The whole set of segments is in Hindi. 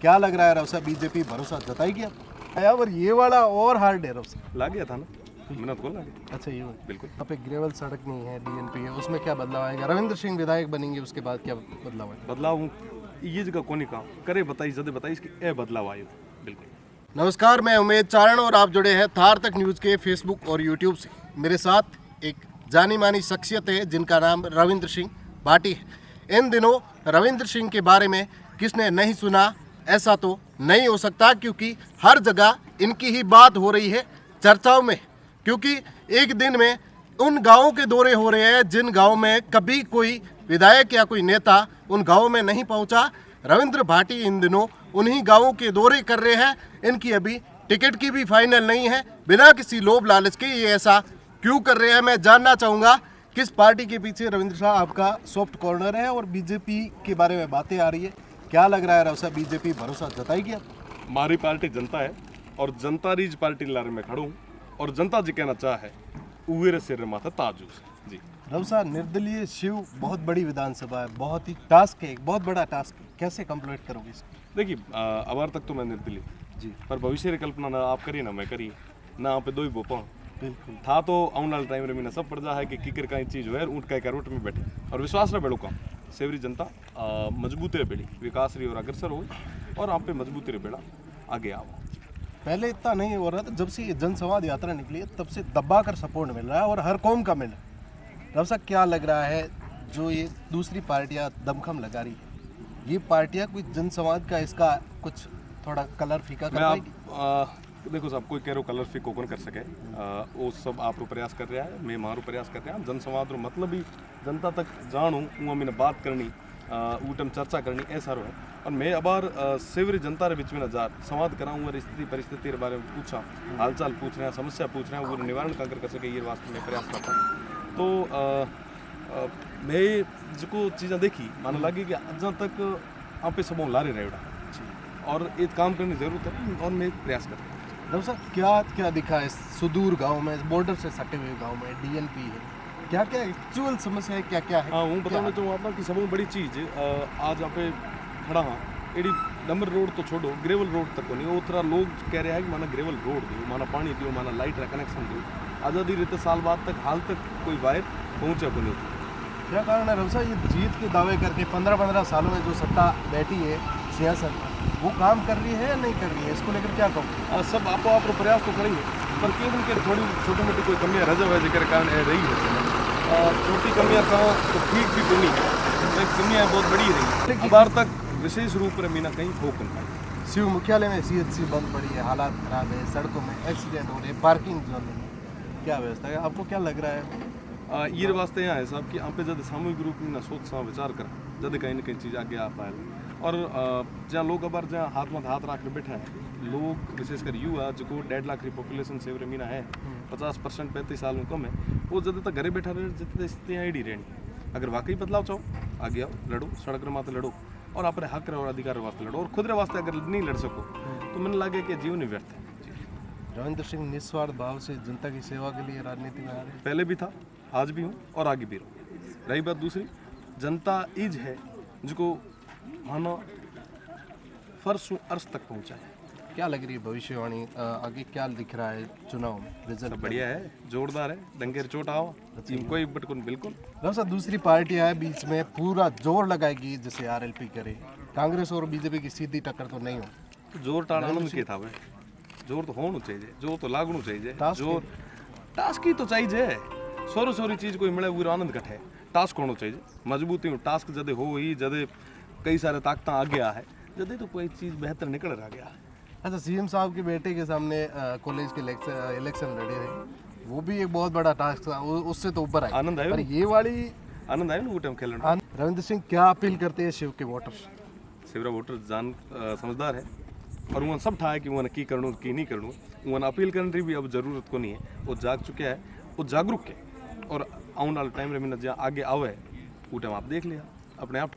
क्या लग रहा है रवसा, बीजेपी भरोसा जताएगी अब? और ये वाला और हार्ड है रवसा। ला गया था ना, मिनट को ला गया। अच्छा ये बिल्कुल। यहाँ पे ग्रेवल सड़क नहीं है, डीएनपी है, उसमें क्या बदलाव आएगा? रविंद्र सिंह विधायक बनेंगे उसके बाद क्या बदलाव आएगा? बदलाव ये जगह कोनी काम करे बताई जदे बताई इसकी ए बदलाव आयो। बिल्कुल। नमस्कार, मैं उमेद चारण और आप जुड़े हैं थार तक न्यूज़ के फेसबुक और यूट्यूब से। मेरे साथ एक जानी मानी शख्सियत है जिनका नाम रविंद्र सिंह भाटी है। इन दिनों रविंद्र सिंह के बारे में किसने नहीं सुना, ऐसा तो नहीं हो सकता, क्योंकि हर जगह इनकी ही बात हो रही है चर्चाओं में। क्योंकि एक दिन में उन गाँवों के दौरे हो रहे हैं जिन गाँव में कभी कोई विधायक या कोई नेता उन गाँवों में नहीं पहुंचा। रविंद्र भाटी इन दिनों उन्हीं गाँवों के दौरे कर रहे हैं। इनकी अभी टिकट की भी फाइनल नहीं है। बिना किसी लोभ लालच के ये ऐसा क्यों कर रहे हैं, मैं जानना चाहूँगा किस पार्टी के पीछे रविंद्र साहब आपका सॉफ्ट कॉर्नर है और बीजेपी के बारे में बातें आ रही है। क्या लग रहा है रवसा, बीजेपी भरोसा जताएगी अब? हमारी पार्टी जनता है और जनता रीज पार्टी लारे में खड़ो हूँ और जनता जी कहना चाहे उवेरे सिर माथा ताजूस जी। रवसा, निर्दलीय शिव बहुत बड़ी विधानसभा है, बहुत ही टास्क है, एक बहुत बड़ा टास्क है, कैसे कंप्लीट करोगे इसको? देखिए अबार तक तो मैं निर्दलीय जी, पर भविष्य की कल्पना ना आप करिए ना मैं करी ना आप पे दो ही बोपा बिल्कुल था। तो आने वाले टाइम में सब पड़ जा है कि किकर का चीज़ है ऊँट का रोट में बैठे और विश्वास रहे बेड़ो का सेवरी जनता मजबूती रहे बेड़ी विकास रही और अग्रसर हो और आप पे मजबूती रहे बेड़ा आगे आओ। पहले इतना नहीं हो रहा था, जब से ये जनसंवाद यात्रा निकली है तब से दबा कर सपोर्ट मिल रहा है और हर कौम का मिल रहा है। रवसा, क्या लग रहा है जो ये दूसरी पार्टियां दमखम लगा रही है, ये पार्टियां कोई जनसंवाद का इसका कुछ थोड़ा कलर फीका कर पाएगी? देखो साहब, कोई कह कलर फी कोकन कर सके वो सब आप प्रयास कर रहा है, मैं मारो प्रयास कर रहा हूँ। जनसंवाद रो मतलब ही जनता तक जानूँ वो मैंने बात करनी ऊटम चर्चा करनी ऐसा रो है। और मैं अबार सेवरी जनता रे बीच में ना संवाद कराऊँ और स्थिति परिस्थिति के बारे में पूछा, हालचाल पूछ रहे हैं, समस्या पूछ रहे हैं, वो निवारण का कर सके ये वास्ते में प्रयास करता हूँ। तो मैं जो चीज़ें देखी मानो लगी कि अजा तक आप पे सब ला रहे और एक काम करने की जरूरत है और मैं प्रयास करता हूँ। रवसा, क्या क्या दिखा है सुदूर गांव में, बॉर्डर से सटे हुए गांव में डीएनपी है, क्या क्या एक्चुअल समस्या है, क्या क्या है? हाँ, वो बताना चाहूँ आपका कि सबसे बड़ी चीज़ आज यहाँ पे खड़ा हाँ एडी डम्बर रोड तो छोड़ो, ग्रेवल रोड तक को नहीं वो तरह लोग कह रहे हैं कि माना ग्रेवल रोड दो, माना पानी दो, माना लाइट का कनेक्शन दो। आज़ादी रहते साल बाद तक हाल तक कोई वायर पहुँचा को नहीं। क्या कारण है रवसा, ये जीत के दावे करके 15-15 सालों में जो सत्ता बैठी है सियासत वो काम कर रही है या नहीं कर रही है, इसको लेकर क्या कहूँ? सब आपो आप प्रयास तो करेंगे पर केवल के थोड़ी छोटी मोटी कोई कमियाँ रजब है जिक्र कारण रही है। छोटी कमियाँ कहाँ तो ठीक भी तो नहीं, कमियाँ बहुत बड़ी रही बार तक विशेष रूप में मीना कहीं हो पाई। शिव मुख्यालय में सीएचसी बंद पड़ी है, हालात खराब है, सड़कों में एक्सीडेंट हो रहे हैं, पार्किंग जोन में क्या व्यवस्था है, आपको क्या लग रहा है? ये वास्ते यहाँ है साहब कि आप पे जब सामूहिक रूप में ना सोच सा विचार कर जब कहीं ना कहीं चीज़ आगे आ पाए और जहाँ लोग अबार जहाँ हाथ में हाथ रख के बैठे हैं लोग विशेषकर युवा जो 1.5 लाख की पॉपुलेशन सेवरे मीना है 50% 35 साल में कम है, वो जब तक घरे बैठा रहे जितने स्थितियाँ एडी रहनी। अगर वाकई बदलाव चाहो आगे आओ, लड़ो, सड़क रे माते लड़ो और अपने हक और अधिकार वास्ते लड़ो और खुद रे वास्ते अगर नहीं लड़ सको तो मैंने लगे कि जीवन ही व्यर्थ है। रविंद्र सिंह निस्वार्थ भाव से जनता की सेवा के लिए राजनीति में आ रहे हैं। पहले भी था, आज भी हूँ और आगे भी रहूँ। रही बात दूसरी, जनता इज है जिसको मानो फर्श अर्श तक पहुँचा है। क्या लग रही है भविष्यवाणी, आगे क्या दिख रहा है चुनाव में? रिजल्ट बढ़िया है, जोरदार है, डंकेर चोट आओ कोई बटकुन बिल्कुल। रवसा, दूसरी पार्टियां है बीच में पूरा जोर लगाएगी जैसे आरएलपी करे, कांग्रेस और बीजेपी की सीधी टक्कर तो नहीं हो। तो जोर टाण आनंद के था भाई, जोर तो होना चाहिए, जोर तो लागू चाहिए, जोर टास्क ही तो चाहिए। सोरो सोरी चीज कोई मिले वो आनंद कटे, टास्क होना चाहिए मजबूती में। टास्क जदे हो ही जदे कई सारे ताकत आ गया है जदे तो कोई चीज बेहतर निकल रहा गया है। अच्छा, सीएम साहब के बेटे के सामने कॉलेज के इलेक्शन लड़े थे, वो भी एक बहुत बड़ा टास्क था, उससे तो ऊपर आया। आनंद आया, पर ये वाली आनंद आया ना वो टाइम खेलना। रविंद्र सिंह क्या अपील करते हैं शिव के वोटर्स? शिवरा वोटर जान समझदार है और उन्होंने सब ठाए कि उन्होंने की करूँ की नहीं करूँ, उन्होंने अपील करने की भी अब जरूरत को नहीं है। वो जाग चुके हैं, वो जागरूक है और आने वाले टाइम में जहाँ आगे आवे वो टाइम आप देख लिया अपने आप।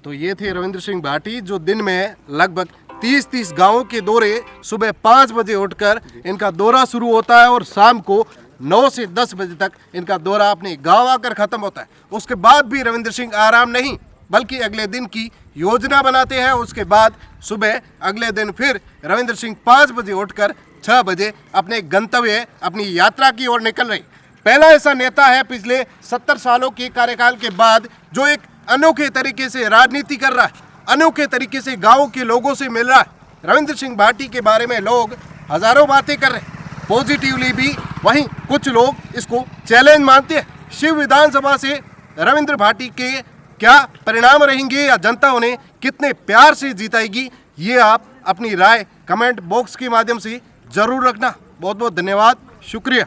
तो ये थे रविंद्र सिंह भाटी जो दिन में लगभग 30-30 गांवों के दौरे सुबह 5 बजे उठकर इनका दौरा शुरू होता है और शाम को 9 से 10 बजे तक इनका दौरा अपने गांव आकर खत्म होता है। उसके बाद भी रविंद्र सिंह आराम नहीं, बल्कि अगले दिन की योजना बनाते हैं। उसके बाद सुबह अगले दिन फिर रविंद्र सिंह 5 बजे उठकर 6 बजे अपने गंतव्य, अपनी यात्रा की ओर निकल रहे। पहला ऐसा नेता है पिछले 70 सालों के कार्यकाल के बाद जो एक अनोखे तरीके से राजनीति कर रहा है, अनोखे तरीके से गाँव के लोगों से मिल रहा है। रविंद्र सिंह भाटी के बारे में लोग हजारों बातें कर रहे हैं, पॉजिटिवली भी, वहीं कुछ लोग इसको चैलेंज मानते हैं। शिव विधानसभा से रविंद्र भाटी के क्या परिणाम रहेंगे या जनता उन्हें कितने प्यार से जिताएगी, ये आप अपनी राय कमेंट बॉक्स के माध्यम से जरूर रखना। बहुत बहुत धन्यवाद, शुक्रिया।